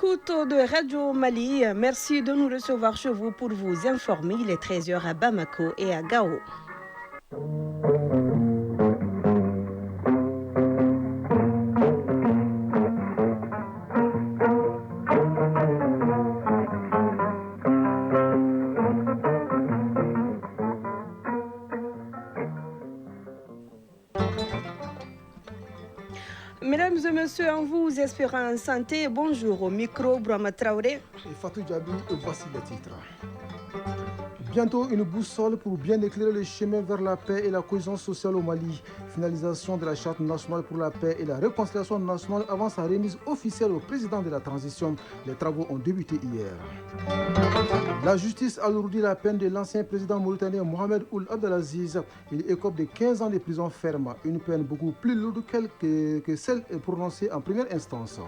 l'écoute de Radio Mali. Merci de nous recevoir chez vous pour vous informer. Il est 13 heures à Bamako et à Gao. Mesdames et messieurs, en vous espérant en santé, bonjour au micro, Brahma Traoré. Et Fatou Djabi, voici les titres. Bientôt une boussole pour bien éclairer le chemin vers la paix et la cohésion sociale au Mali. Finalisation de la Charte nationale pour la paix et la réconciliation nationale avant sa remise officielle au président de la transition. Les travaux ont débuté hier. La justice a alourdi la peine de l'ancien président mauritanien Mohamed Ould Abdelaziz. Il écope de 15 ans de prison ferme, une peine beaucoup plus lourde que celle prononcée en première instance.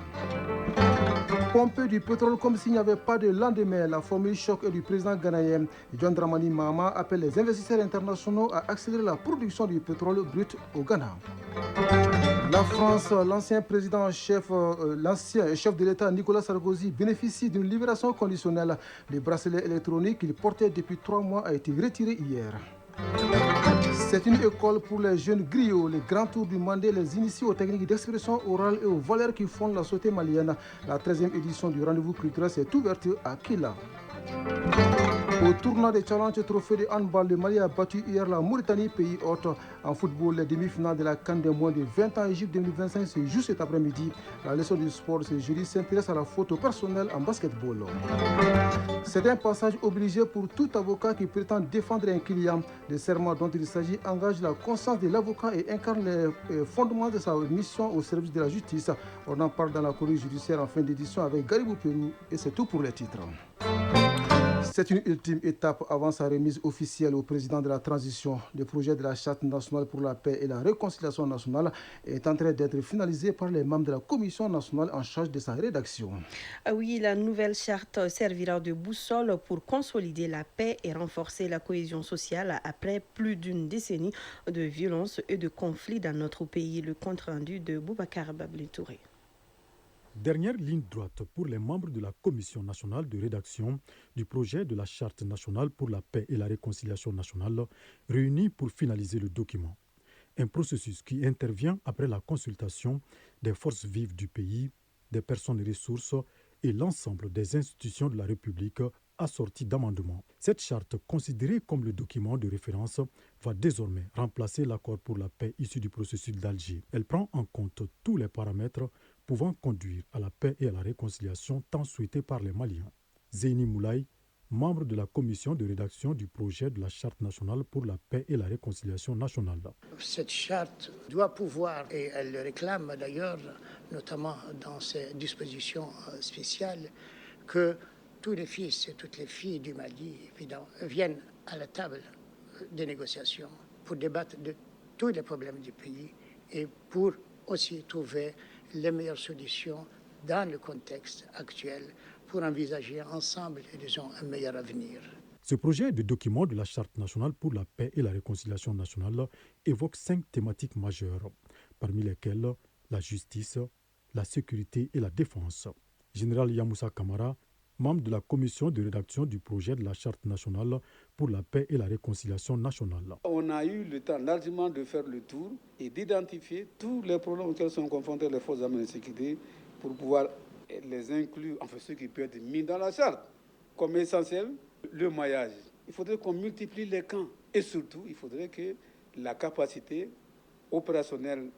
Pomper du pétrole comme s'il n'y avait pas de lendemain. La formule choc est du président ghanéen. John Dramani Mahama appelle les investisseurs internationaux à accélérer la production du pétrole brut au Ghana. La France, l'ancien chef de l'État Nicolas Sarkozy bénéficie d'une libération conditionnelle. Le bracelet électronique qu'il portait depuis 3 mois a été retiré hier. C'est une école pour les jeunes griots. Les grands tours du Mandé les initie aux techniques d'expression orale et aux valeurs qui fondent la société malienne. La 13e édition du rendez-vous culturel s'est ouverte à Kila. Au tournoi des Challenge Trophée de handball, le Mali a battu hier la Mauritanie, pays hôte. En football, les demi-finales de la CAN des moins de 20 ans Égypte 2025 se jouent cet après-midi. La leçon du sport ce jeudi s'intéresse à la photo personnelle en basketball. C'est un passage obligé pour tout avocat qui prétend défendre un client. Le serment dont il s'agit engage la conscience de l'avocat et incarne les fondements de sa mission au service de la justice. On en parle dans la chronique judiciaire en fin d'édition avec Garibou Pérou et c'est tout pour les titres. C'est une ultime étape avant sa remise officielle au président de la transition. Le projet de la Charte nationale pour la paix et la réconciliation nationale est en train d'être finalisé par les membres de la Commission nationale en charge de sa rédaction. Oui, la nouvelle charte servira de boussole pour consolider la paix et renforcer la cohésion sociale après plus d'une décennie de violence et de conflits dans notre pays. Le compte rendu de Boubacar Babli Touré. Dernière ligne droite pour les membres de la Commission nationale de rédaction du projet de la Charte nationale pour la paix et la réconciliation nationale, réunis pour finaliser le document. Un processus qui intervient après la consultation des forces vives du pays, des personnes ressources et l'ensemble des institutions de la République assorties d'amendements. Cette charte, considérée comme le document de référence, va désormais remplacer l'accord pour la paix issu du processus d'Alger. Elle prend en compte tous les paramètres pouvant conduire à la paix et à la réconciliation tant souhaitée par les Maliens. Zeyni Moulay, membre de la commission de rédaction du projet de la Charte nationale pour la paix et la réconciliation nationale. Cette charte doit pouvoir, et elle le réclame d'ailleurs, notamment dans ses dispositions spéciales, que tous les fils et toutes les filles du Mali, évidemment, viennent à la table des négociations pour débattre de tous les problèmes du pays et pour aussi trouver les meilleures solutions dans le contexte actuel pour envisager ensemble, disons, un meilleur avenir. Ce projet de document de la Charte nationale pour la paix et la réconciliation nationale évoque 5 thématiques majeures, parmi lesquelles la justice, la sécurité et la défense. Général Yamoussa Kamara, membre de la commission de rédaction du projet de la Charte nationale pour la paix et la réconciliation nationale. On a eu le temps largement de faire le tour et d'identifier tous les problèmes auxquels sont confrontées les forces armées de sécurité pour pouvoir les inclure, enfin ce qui peut être mis dans la charte. Comme essentiel, le maillage. Il faudrait qu'on multiplie les camps et surtout, il faudrait que la capacité opérationnelle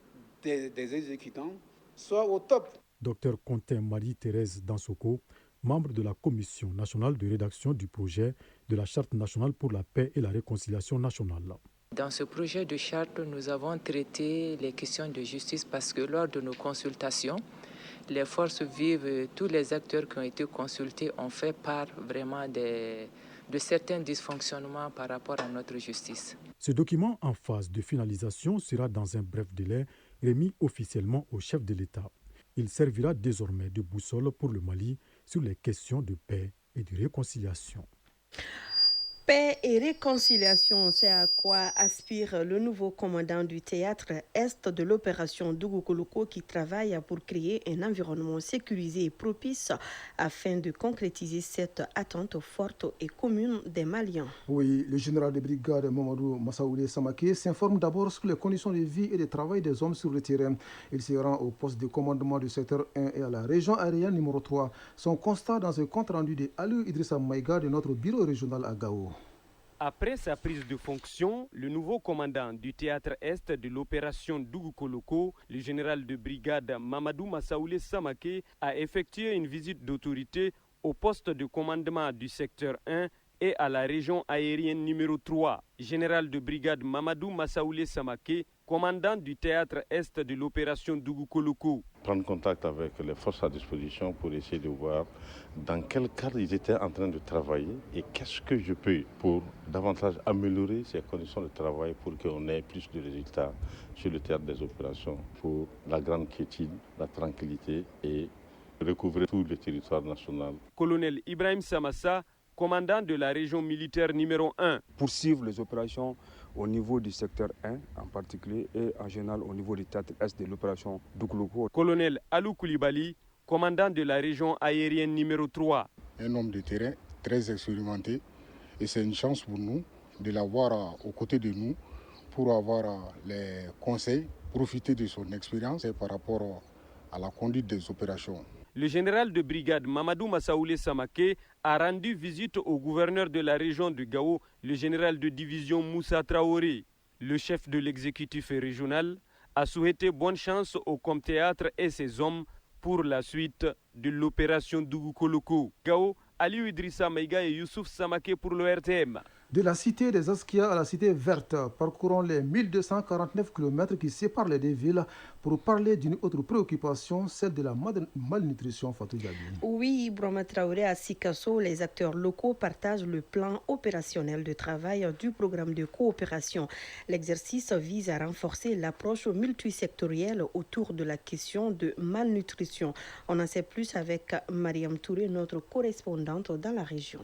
des exécutants soit au top. Docteur Contin Marie-Thérèse Dansoko, membre de la commission nationale de rédaction du projet de la Charte nationale pour la paix et la réconciliation nationale. Dans ce projet de charte, nous avons traité les questions de justice parce que lors de nos consultations, les forces vives, tous les acteurs qui ont été consultés ont fait part vraiment de certains dysfonctionnements par rapport à notre justice. Ce document en phase de finalisation sera dans un bref délai remis officiellement au chef de l'État. Il servira désormais de boussole pour le Mali sur les questions de paix et de réconciliation. Paix et réconciliation, c'est à quoi aspire le nouveau commandant du théâtre Est de l'opération Dougou qui travaille pour créer un environnement sécurisé et propice afin de concrétiser cette attente forte et commune des Maliens. Oui, le général de brigade Mamadou Massaoulé Samaké s'informe d'abord sur les conditions de vie et de travail des hommes sur le terrain. Il se rend au poste de commandement du secteur 1 et à la région aérienne numéro 3. Son constat dans un compte rendu de Aliou Idrissa Maïga de notre bureau régional à Gao. Après sa prise de fonction, le nouveau commandant du théâtre Est de l'opération Dougou-Koloko, le général de brigade Mamadou Massaoulé Samaké, a effectué une visite d'autorité au poste de commandement du secteur 1 et à la région aérienne numéro 3. Général de brigade Mamadou Massaoulé Samaké, commandant du théâtre Est de l'opération Dougou-Koloko. Prendre contact avec les forces à disposition pour essayer de voir dans quel cadre ils étaient en train de travailler et qu'est-ce que je peux pour davantage améliorer ces conditions de travail pour qu'on ait plus de résultats sur le théâtre des opérations pour la grande quiétude, la tranquillité et recouvrer tout le territoire national. Colonel Ibrahim Samassa, commandant de la région militaire numéro 1. Poursuivre les opérations au niveau du secteur 1 en particulier et en général au niveau du théâtre Est de l'opération Dougou-Koloko. Colonel Alou Koulibaly, commandant de la région aérienne numéro 3. Un homme de terrain très expérimenté et c'est une chance pour nous de l'avoir aux côtés de nous pour avoir les conseils, profiter de son expérience par rapport à la conduite des opérations. Le général de brigade Mamadou Massaoulé Samaké a rendu visite au gouverneur de la région de Gao, le général de division Moussa Traoré. Le chef de l'exécutif régional a souhaité bonne chance au Com-Théâtre et ses hommes pour la suite de l'opération Dougou-Koloko. Gao, Aliou Idrissa Maïga et Youssouf Samaké pour le RTM. De la cité des Askia à la cité verte, parcourons les 1249 km qui séparent les deux villes pour parler d'une autre préoccupation, celle de la malnutrition, Fatou Diaby. Oui, Brahma Traoré à Sikasso, les acteurs locaux partagent le plan opérationnel de travail du programme de coopération. L'exercice vise à renforcer l'approche multisectorielle autour de la question de malnutrition. On en sait plus avec Mariam Touré, notre correspondante dans la région.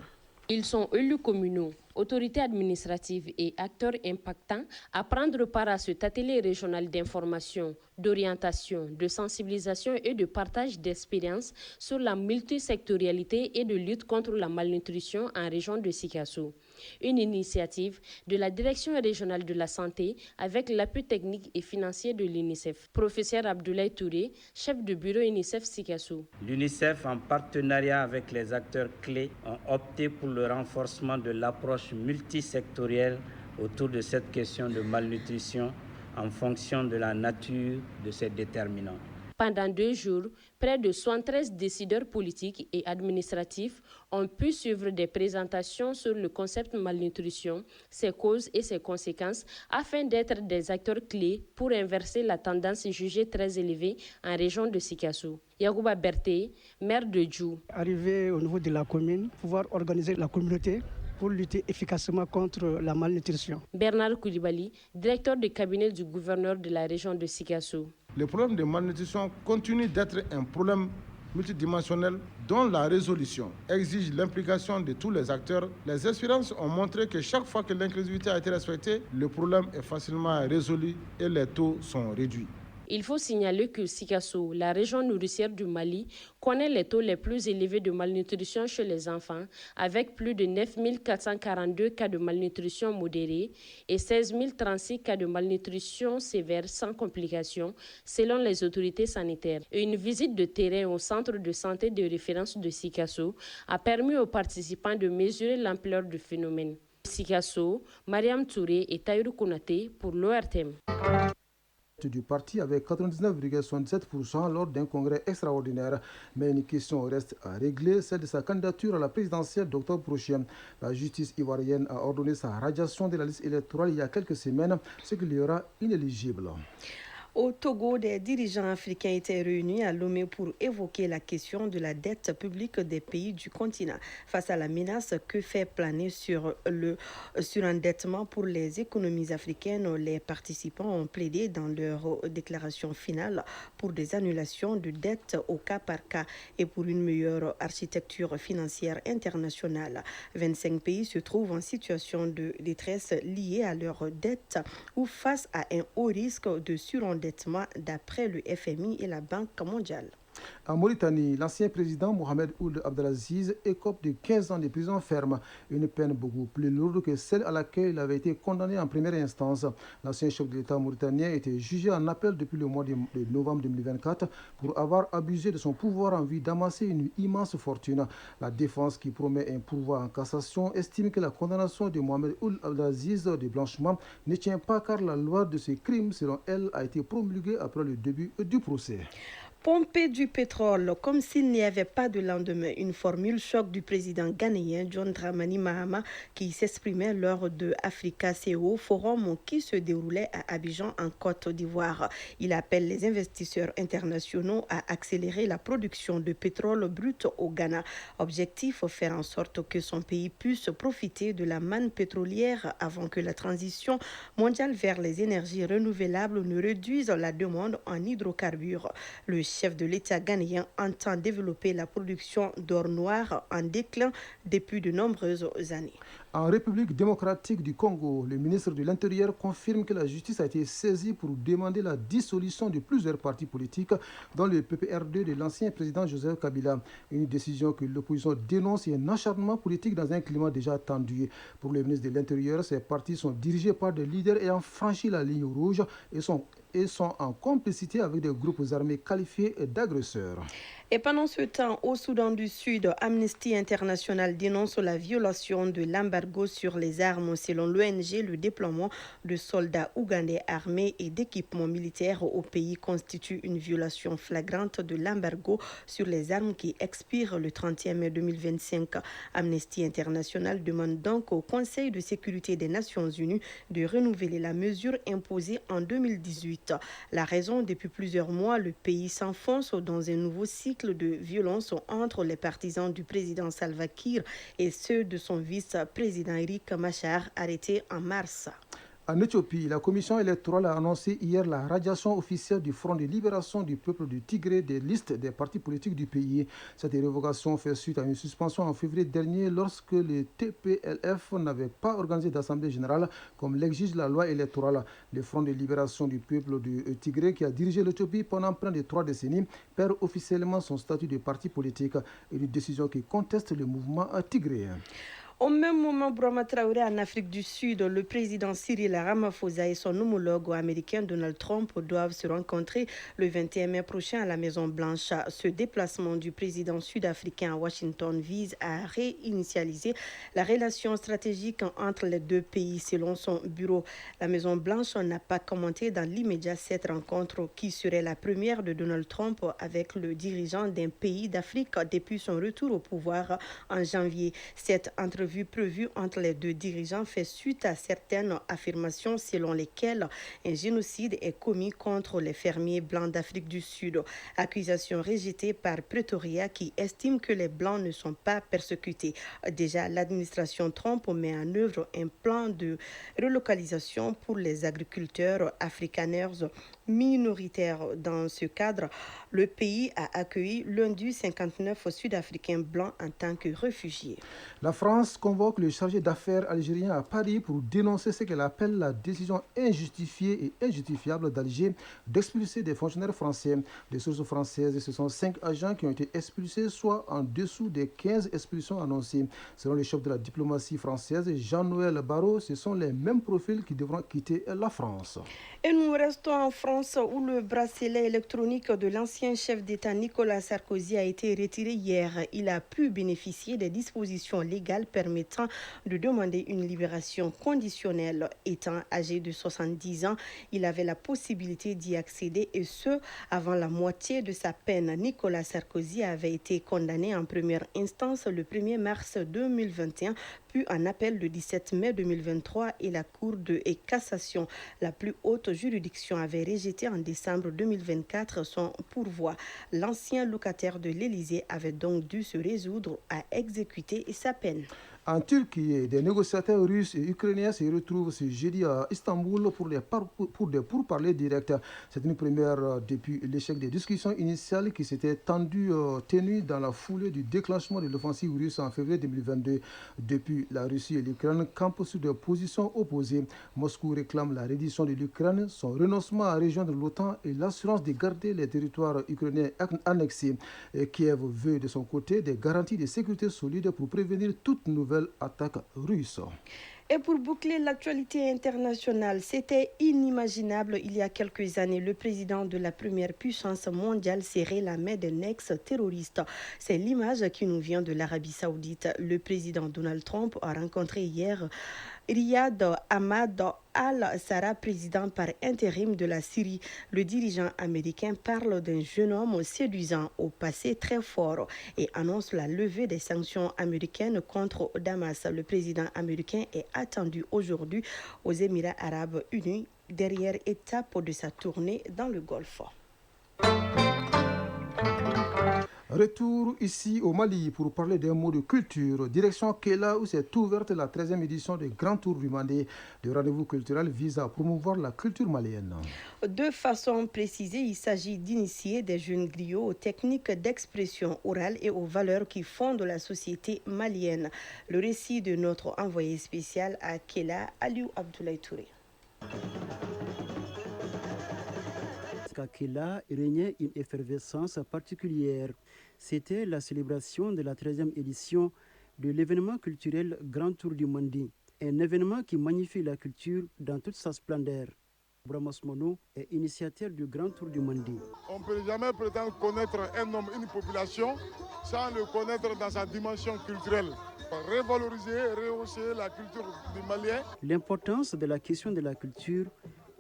Ils sont élus communaux, autorités administratives et acteurs impactants à prendre part à cet atelier régional d'information, d'orientation, de sensibilisation et de partage d'expériences sur la multisectorialité et de lutte contre la malnutrition en région de Sikasso. Une initiative de la Direction régionale de la santé avec l'appui technique et financier de l'UNICEF. Professeur Abdoulaye Touré, chef de bureau UNICEF Sikasso. L'UNICEF, en partenariat avec les acteurs clés, ont opté pour le renforcement de l'approche multisectorielle autour de cette question de malnutrition en fonction de la nature de ces déterminants. Pendant 2 jours, près de 73 décideurs politiques et administratifs ont pu suivre des présentations sur le concept malnutrition, ses causes et ses conséquences, afin d'être des acteurs clés pour inverser la tendance jugée très élevée en région de Sikasso. Yagouba Berté, maire de Djou. Arriver au niveau de la commune, pouvoir organiser la communauté pour lutter efficacement contre la malnutrition. Bernard Koulibaly, directeur de cabinet du gouverneur de la région de Sikasso. Le problème de malnutrition continue d'être un problème multidimensionnel dont la résolution exige l'implication de tous les acteurs. Les expériences ont montré que chaque fois que l'inclusivité a été respectée, le problème est facilement résolu et les taux sont réduits. Il faut signaler que Sikasso, la région nourricière du Mali, connaît les taux les plus élevés de malnutrition chez les enfants, avec plus de 9 442 cas de malnutrition modérée et 16 036 cas de malnutrition sévère sans complications, selon les autorités sanitaires. Une visite de terrain au centre de santé de référence de Sikasso a permis aux participants de mesurer l'ampleur du phénomène. Sikasso, Mariam Touré et Taïrou Konaté pour l'ORTM. Du parti avec 99,67% lors d'un congrès extraordinaire. Mais une question reste à régler, celle de sa candidature à la présidentielle d'octobre prochain. La justice ivoirienne a ordonné sa radiation de la liste électorale il y a quelques semaines, ce qui lui aura inéligible. Au Togo, des dirigeants africains étaient réunis à Lomé pour évoquer la question de la dette publique des pays du continent. Face à la menace que fait planer sur le surendettement pour les économies africaines, les participants ont plaidé dans leur déclaration finale pour des annulations de dettes au cas par cas et pour une meilleure architecture financière internationale. 25 pays se trouvent en situation de détresse liée à leurs dettes ou face à un haut risque de surendettement d'après le FMI et la Banque mondiale. En Mauritanie, l'ancien président Mohamed Ould Abdelaziz écope de 15 ans de prison ferme, une peine beaucoup plus lourde que celle à laquelle il avait été condamné en première instance. L'ancien chef de l'État mauritanien était jugé en appel depuis le mois de novembre 2024 pour avoir abusé de son pouvoir en vue d'amasser une immense fortune. La défense, qui promet un pourvoi en cassation, estime que la condamnation de Mohamed Ould Abdelaziz de blanchiment ne tient pas car la loi de ce crime, selon elle, a été promulguée après le début du procès. Pomper du pétrole comme s'il n'y avait pas de lendemain, une formule choc du président ghanéen John Dramani Mahama qui s'exprimait lors de Africa CO Forum qui se déroulait à Abidjan en Côte d'Ivoire. Il appelle les investisseurs internationaux à accélérer la production de pétrole brut au Ghana. Objectif, faire en sorte que son pays puisse profiter de la manne pétrolière avant que la transition mondiale vers les énergies renouvelables ne réduise la demande en hydrocarbures. Le chef de l'État ghanéen entend développer la production d'or noir en déclin depuis de nombreuses années. En République démocratique du Congo, le ministre de l'Intérieur confirme que la justice a été saisie pour demander la dissolution de plusieurs partis politiques, dont le PPRD de l'ancien président Joseph Kabila. Une décision que l'opposition dénonce et un acharnement politique dans un climat déjà tendu. Pour le ministre de l'Intérieur, ces partis sont dirigés par des leaders ayant franchi la ligne rouge et sont en complicité avec des groupes armés qualifiés d'agresseurs. Et pendant ce temps, au Soudan du Sud, Amnesty International dénonce la violation de l'embargo sur les armes. Selon l'ONG, le déploiement de soldats ougandais armés et d'équipements militaires au pays constitue une violation flagrante de l'embargo sur les armes qui expire le 31 mai 2025. Amnesty International demande donc au Conseil de sécurité des Nations Unies de renouveler la mesure imposée en 2018. La raison, depuis plusieurs mois, le pays s'enfonce dans un nouveau cycle de violence entre les partisans du président Salva Kiir et ceux de son vice-président Riek Machar, arrêté en mars. En Éthiopie, la commission électorale a annoncé hier la radiation officielle du Front de libération du peuple du Tigré des listes des partis politiques du pays. Cette révocation fait suite à une suspension en février dernier lorsque le TPLF n'avait pas organisé d'assemblée générale comme l'exige la loi électorale. Le Front de libération du peuple du Tigré, qui a dirigé l'Éthiopie pendant près de 3 décennies, perd officiellement son statut de parti politique. Une décision qui conteste le mouvement tigréen. Au même moment, Brahma Traoré en Afrique du Sud, le président Cyril Ramaphosa et son homologue américain Donald Trump doivent se rencontrer le 21 mai prochain à la Maison-Blanche. Ce déplacement du président sud-africain à Washington vise à réinitialiser la relation stratégique entre les deux pays, selon son bureau. La Maison-Blanche n'a pas commenté dans l'immédiat cette rencontre qui serait la première de Donald Trump avec le dirigeant d'un pays d'Afrique depuis son retour au pouvoir en janvier. Cette entrevue prévue entre les deux dirigeants fait suite à certaines affirmations selon lesquelles un génocide est commis contre les fermiers blancs d'Afrique du Sud. Accusation rejetée par Pretoria qui estime que les blancs ne sont pas persécutés. Déjà, l'administration Trump met en œuvre un plan de relocalisation pour les agriculteurs afrikaners minoritaires. Dans ce cadre, le pays a accueilli lundi 59 Sud-Africains blancs en tant que réfugiés. La France convoque le chargé d'affaires algérien à Paris pour dénoncer ce qu'elle appelle la décision injustifiée et injustifiable d'Alger d'expulser des fonctionnaires français. Les sources françaises, ce sont 5 agents qui ont été expulsés, soit en dessous des 15 expulsions annoncées. Selon le chef de la diplomatie française, Jean-Noël Barrot, ce sont les mêmes profils qui devront quitter la France. Et nous restons en France où le bracelet électronique de l'ancien chef d'État Nicolas Sarkozy a été retiré hier. Il a pu bénéficier des dispositions légales permettant de demander une libération conditionnelle. Étant âgé de 70 ans, il avait la possibilité d'y accéder et ce, avant la moitié de sa peine. Nicolas Sarkozy avait été condamné en première instance le 1er mars 2021, puis en appel le 17 mai 2023 et la Cour de cassation, la plus haute juridiction, avait rejeté rejeté en décembre 2024 son pourvoi. L'ancien locataire de l'Élysée avait donc dû se résoudre à exécuter sa peine. En Turquie, des négociateurs russes et ukrainiens se retrouvent ce jeudi à Istanbul pour des pourparlers directs. C'est une première depuis l'échec des discussions initiales qui s'étaient tenues dans la foulée du déclenchement de l'offensive russe en février 2022. Depuis, la Russie et l'Ukraine campent sur des positions opposées. Moscou réclame la reddition de l'Ukraine, son renoncement à rejoindre l'OTAN et l'assurance de garder les territoires ukrainiens annexés. Kiev veut de son côté des garanties de sécurité solides pour prévenir toute nouvelle attaque russe. Et pour boucler l'actualité internationale, c'était inimaginable il y a quelques années. Le président de la première puissance mondiale serrait la main d'un ex-terroriste. C'est l'image qui nous vient de l'Arabie Saoudite. Le président Donald Trump a rencontré hier Riyad Ahmad al-Sara, président par intérim de la Syrie. Le dirigeant américain parle d'un jeune homme séduisant au passé très fort et annonce la levée des sanctions américaines contre Damas. Le président américain est attendu aujourd'hui aux Émirats arabes unis, dernière étape de sa tournée dans le Golfe. Retour ici au Mali pour parler d'un mot de culture. Direction Kéla où s'est ouverte la 13e édition du Grand Tour du Mandé. Le rendez-vous culturel vise à promouvoir la culture malienne. De façon précisée, il s'agit d'initier des jeunes griots aux techniques d'expression orale et aux valeurs qui fondent la société malienne. Le récit de notre envoyé spécial à Kéla, Aliou Abdoulaye Touré. À Kéla régnait une effervescence particulière. C'était la célébration de la 13e édition de l'événement culturel Grand Tour du Mandé, un événement qui magnifie la culture dans toute sa splendeur. Bramos Mono est initiateur du Grand Tour du Mandé. On ne peut jamais prétendre connaître un homme, une population, sans le connaître dans sa dimension culturelle. Revaloriser, rehausser la culture du Malien. L'importance de la question de la culture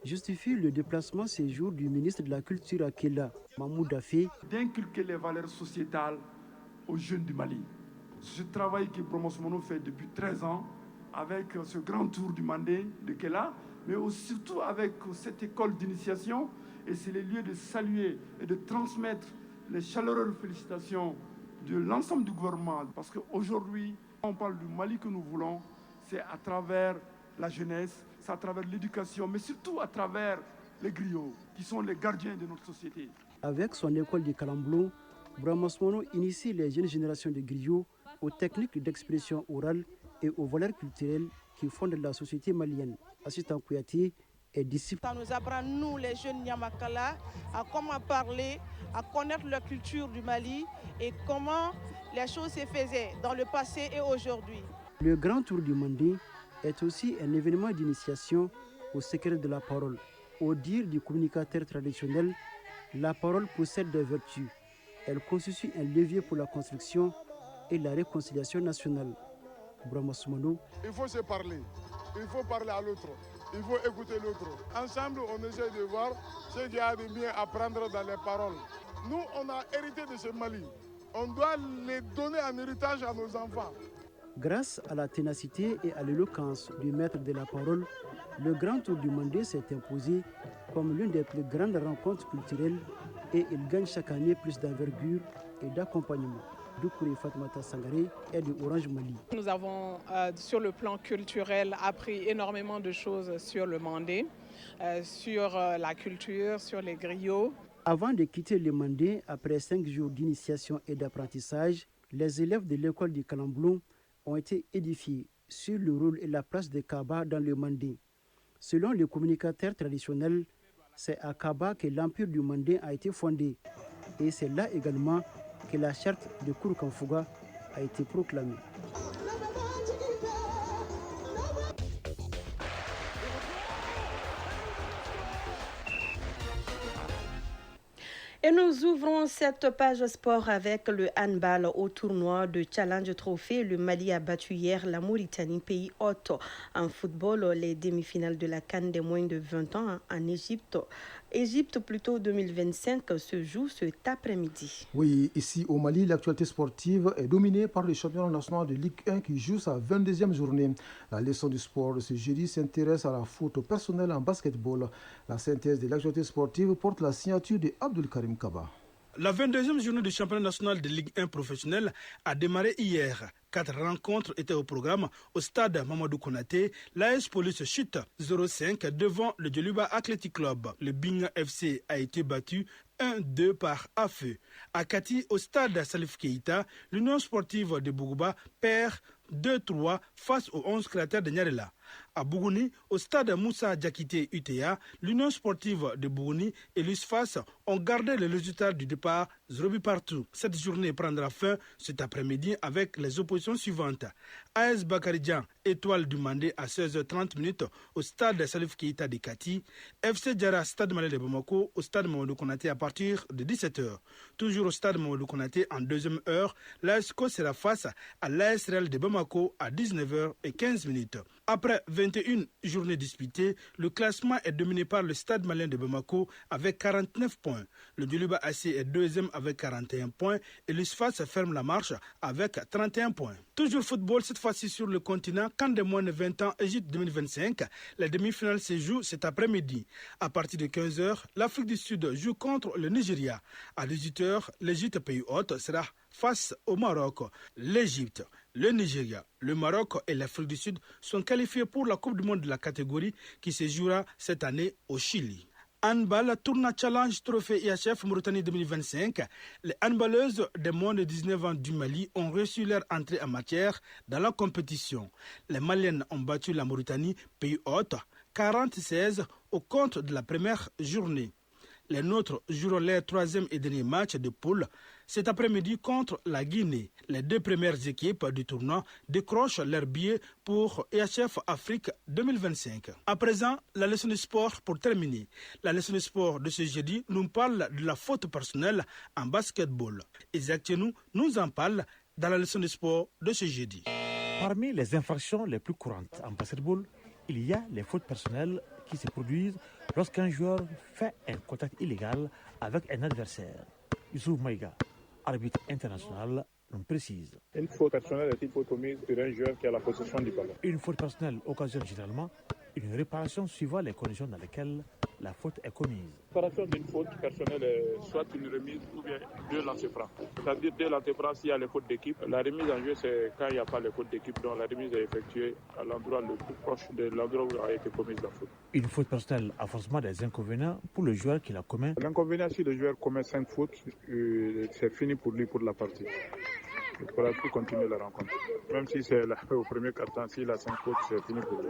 justifie le déplacement ces jours du ministre de la Culture à Kéla, Mahmoud Dafé. D'inculquer les valeurs sociétales aux jeunes du Mali. Ce travail que Bramos Mono fait depuis 13 ans, avec ce grand tour du Mandé de Kéla, mais aussi, surtout avec cette école d'initiation, et c'est le lieu de saluer et de transmettre les chaleureuses félicitations de l'ensemble du gouvernement, parce qu'aujourd'hui, on parle du Mali que nous voulons, c'est à travers la jeunesse, c'est à travers l'éducation, mais surtout à travers les griots, qui sont les gardiens de notre société. Avec son école de Kalamblon, Bramos Mono initie les jeunes générations de griots aux techniques d'expression orale et aux valeurs culturelles qui fondent la société malienne. Assistant Kouyaté est disciple. Ça nous apprend, nous les jeunes Nyamakala, à comment parler, à connaître la culture du Mali et comment les choses se faisaient dans le passé et aujourd'hui. Le Grand Tour du Mandé est aussi un événement d'initiation au secret de la parole. Au dire du communicateur traditionnel, la parole possède des vertus. Elle constitue un levier pour la construction et la réconciliation nationale. Bramos Mono. Il faut se parler, il faut parler à l'autre, il faut écouter l'autre. Ensemble, on essaie de voir ce qu'il y a de bien à prendre dans les paroles. Nous, on a hérité de ce Mali. On doit les donner en héritage à nos enfants. Grâce à la ténacité et à l'éloquence du maître de la parole, le Grand Tour du Mandé s'est imposé comme l'une des plus grandes rencontres culturelles et il gagne chaque année plus d'envergure et d'accompagnement. Doukouré Fatmata Sangaré est de Orange Mali. Nous avons, sur le plan culturel, appris énormément de choses sur le Mandé, sur la culture, sur les griots. Avant de quitter le Mandé, après 5 jours d'initiation et d'apprentissage, les élèves de l'école du Kalamblon ont été édifiés sur le rôle et la place de Kaba dans le Mandé. Selon le communicateur traditionnel, c'est à Kaba que l'empire du Mandé a été fondé. Et c'est là également que la charte de Kourkanfouga a été proclamée. Et nous ouvrons cette page sport avec le handball au tournoi de Challenge Trophy. Le Mali a battu hier la Mauritanie, pays hôte. En football, les demi-finales de la CAN des moins de 20 ans en Égypte. Égypte plutôt 2025 se joue cet après-midi. Oui, ici au Mali, l'actualité sportive est dominée par le championnat national de Ligue 1 qui joue sa 22e journée. La leçon du sport de ce jeudi s'intéresse à la faute personnelle en basketball. La synthèse de l'actualité sportive porte la signature de Abdul Karim Kaba. La 22e journée du championnat national de Ligue 1 professionnelle a démarré hier. 4 rencontres étaient au programme au stade Mamadou Konaté. L'AS Police chute 0-5 devant le Djoliba Athletic Club. Le Binga FC a été battu 1-2 par Afeu. À Kati, au stade Salif Keïta, l'Union sportive de Bougouba perd 2-3 face aux 11 cratères de Nyarela. À Bougouni, au stade Moussa Diakité UTA, l'Union sportive de Bougouni et l'USFAS ont gardé le résultat du départ 0 partout. Cette journée prendra fin cet après-midi avec les oppositions suivantes. AS Bakaridjan, Étoile du Mandé à 16h30 au stade Salif Keïta de Kati. FC Djara, stade Malais de Bamako au stade Mamadou Konaté à partir de 17h. Toujours au stade Mamadou Konaté en deuxième heure, l'ASCO sera face à l'AS Real de Bamako à 19h15. Après 21 journées disputées, le classement est dominé par le stade malien de Bamako avec 49 points. Le Djoliba AC est deuxième avec 41 points et l'USFAS ferme la marche avec 31 points. Toujours football, cette fois-ci sur le continent, CAN de moins de 20 ans, Égypte 2025. La demi-finale se joue cet après-midi. À partir de 15h, l'Afrique du Sud joue contre le Nigeria. À 18h, l'Égypte, pays hôte, sera face au Maroc. L'Égypte, le Nigeria, le Maroc et l'Afrique du Sud sont qualifiés pour la Coupe du Monde de la catégorie qui se jouera cette année au Chili. Handball, Tournoi Challenge Trophée IHF Mauritanie 2025. Les handballeuses des moins de 19 ans du Mali ont reçu leur entrée en matière dans la compétition. Les Maliennes ont battu la Mauritanie, pays hôte, 40-16 au compte de la première journée. Les nôtres joueront leur troisième et dernier match de poule cet après-midi contre la Guinée. Les deux premières équipes du tournoi décrochent leur billet pour IHF Afrique 2025. À présent, la leçon de sport pour terminer. La leçon de sport de ce jeudi nous parle de la faute personnelle en basketball. Isaac Tienou nous en parle dans la leçon de sport de ce jeudi. Parmi les infractions les plus courantes en basketball, il y a les fautes personnelles qui se produisent lorsqu'un joueur fait un contact illégal avec un adversaire. Youssouf Maïga, arbitre international, nous précise. Une faute personnelle est une faute commise sur un joueur qui a la possession du ballon. Une faute personnelle occasionne généralement une réparation suivant les conditions dans lesquelles la faute est commise. La réparation d'une faute personnelle est soit une remise ou bien deux lancers francs. C'est-à-dire deux lancers francs s'il y a les fautes d'équipe. La remise en jeu, c'est quand il n'y a pas les fautes d'équipe, donc la remise est effectuée à l'endroit le plus proche de l'endroit où a été commise la faute. Une faute personnelle a forcément des inconvénients pour le joueur qui la commet. L'inconvénient, si le joueur commet 5 fautes, c'est fini pour lui pour la partie. Il ne pourra plus continuer la rencontre. Même si c'est au premier quart-temps, s'il a 5 fautes, c'est fini pour lui.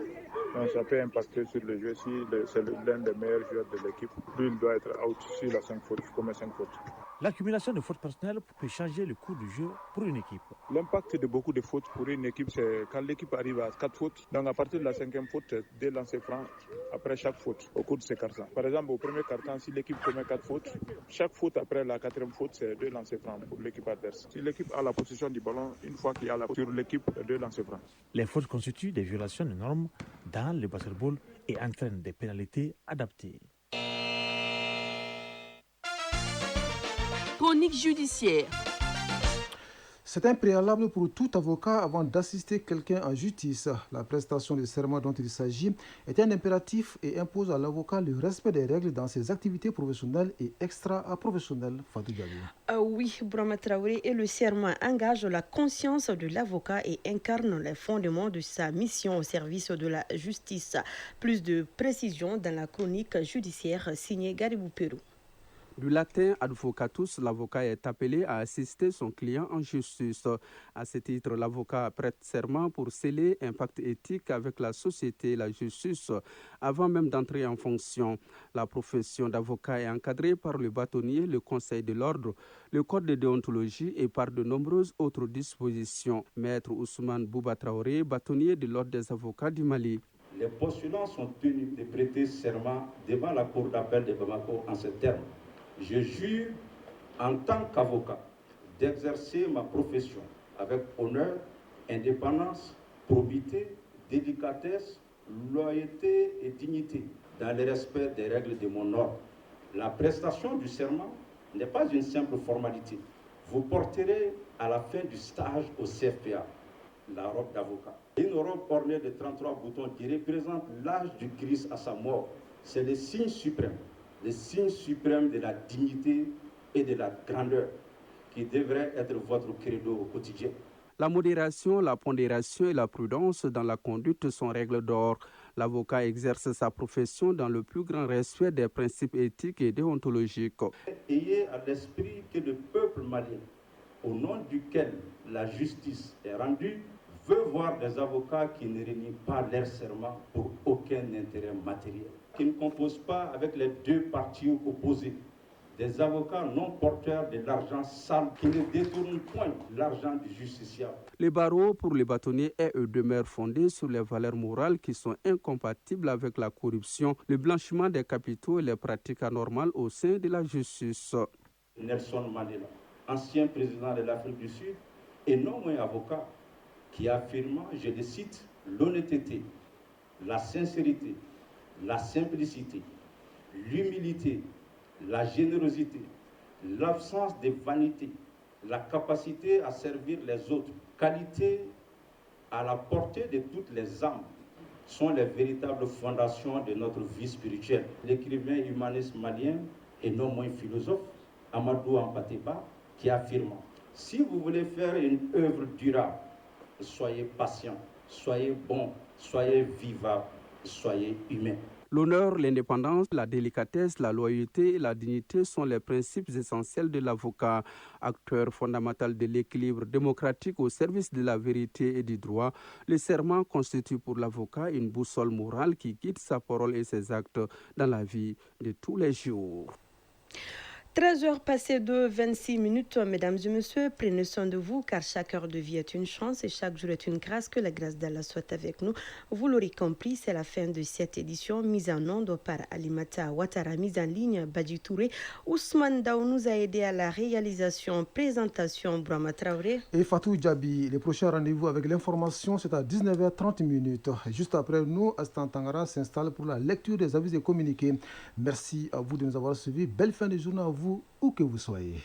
Donc ça peut impacter sur le jeu. Si c'est l'un des meilleurs joueurs de l'équipe, lui, il doit être out s'il a 5 fautes, il commet 5 fautes. L'accumulation de fautes personnelles peut changer le cours du jeu pour une équipe. L'impact de beaucoup de fautes pour une équipe, c'est quand l'équipe arrive à 4 fautes. Donc à partir de la 5e faute, deux lancers francs après chaque faute au cours de ces quart-temps. Par exemple, au premier quart-temps, si l'équipe commet 4 fautes, chaque faute après la 4e faute, c'est deux lancers francs pour l'équipe adverse. Si l'équipe a la possession du ballon, une fois qu'il y a la faute sur l'équipe, deux lancers francs. Les fautes constituent des violations de normes dans le basketball et entraînent des pénalités adaptées. Chronique judiciaire. C'est un préalable pour tout avocat avant d'assister quelqu'un en justice. La prestation de serment dont il s'agit est un impératif et impose à l'avocat le respect des règles dans ses activités professionnelles et extra-professionnelles. Fatou Diallo. Oui, Brahma Traoré, et le serment engage la conscience de l'avocat et incarne les fondements de sa mission au service de la justice. Plus de précisions dans la chronique judiciaire signée Garibou Pérou. Du latin advocatus, l'avocat est appelé à assister son client en justice. À ce titre, l'avocat prête serment pour sceller un pacte éthique avec la société et la justice avant même d'entrer en fonction. La profession d'avocat est encadrée par le bâtonnier, le conseil de l'ordre, le code de déontologie et par de nombreuses autres dispositions. Maître Ousmane Bouba Traoré, bâtonnier de l'ordre des avocats du Mali. Les postulants sont tenus de prêter serment devant la cour d'appel de Bamako en ces termes. Je jure en tant qu'avocat d'exercer ma profession avec honneur, indépendance, probité, délicatesse, loyauté et dignité dans le respect des règles de mon ordre, La prestation du serment n'est pas une simple formalité. Vous porterez à la fin du stage au CFPA la robe d'avocat. Une robe ornée de 33 boutons qui représente l'âge du Christ à sa mort. C'est le signe suprême de la dignité et de la grandeur qui devrait être votre credo au quotidien. La modération, la pondération et la prudence dans la conduite sont règles d'or. L'avocat exerce sa profession dans le plus grand respect des principes éthiques et déontologiques. Ayez à l'esprit que le peuple malien, au nom duquel la justice est rendue, veut voir des avocats qui ne renient pas leur serment pour aucun intérêt matériel, qui ne composent pas avec les deux parties opposées. Des avocats non porteurs de l'argent sale qui ne détournent point l'argent du justiciable. Le barreau pour les bâtonniers est et demeure fondé sur les valeurs morales qui sont incompatibles avec la corruption, le blanchiment des capitaux et les pratiques anormales au sein de la justice. Nelson Mandela, ancien président de l'Afrique du Sud et non moins avocat, qui affirma, je le cite, l'honnêteté, la sincérité, la simplicité, l'humilité, la générosité, l'absence de vanité, la capacité à servir les autres, qualité à la portée de toutes les âmes, sont les véritables fondations de notre vie spirituelle. L'écrivain humaniste malien et non moins philosophe, Amadou Hampâté-Bâ, qui affirme « Si vous voulez faire une œuvre durable, soyez patient, soyez bon, soyez vivable, soyez humain. » L'honneur, l'indépendance, la délicatesse, la loyauté et la dignité sont les principes essentiels de l'avocat. Acteur fondamental de l'équilibre démocratique au service de la vérité et du droit, le serment constitue pour l'avocat une boussole morale qui guide sa parole et ses actes dans la vie de tous les jours. 13h passées de 26 minutes, mesdames et messieurs, prenez soin de vous car chaque heure de vie est une chance et chaque jour est une grâce. Que la grâce d'Allah soit avec nous. Vous l'aurez compris, c'est la fin de cette édition mise en onde par Alimata Ouattara, mise en ligne Badji Touré. Ousmane Daou nous a aidé à la réalisation, présentation Brahma Traoré. Et Fatou Djabi, le prochain rendez-vous avec l'information, c'est à 19h30 minutes. Juste après nous, Astan Tangara s'installe pour la lecture des avis et communiqués. Merci à vous de nous avoir suivis. Belle fin de journée à vous, où que vous soyez.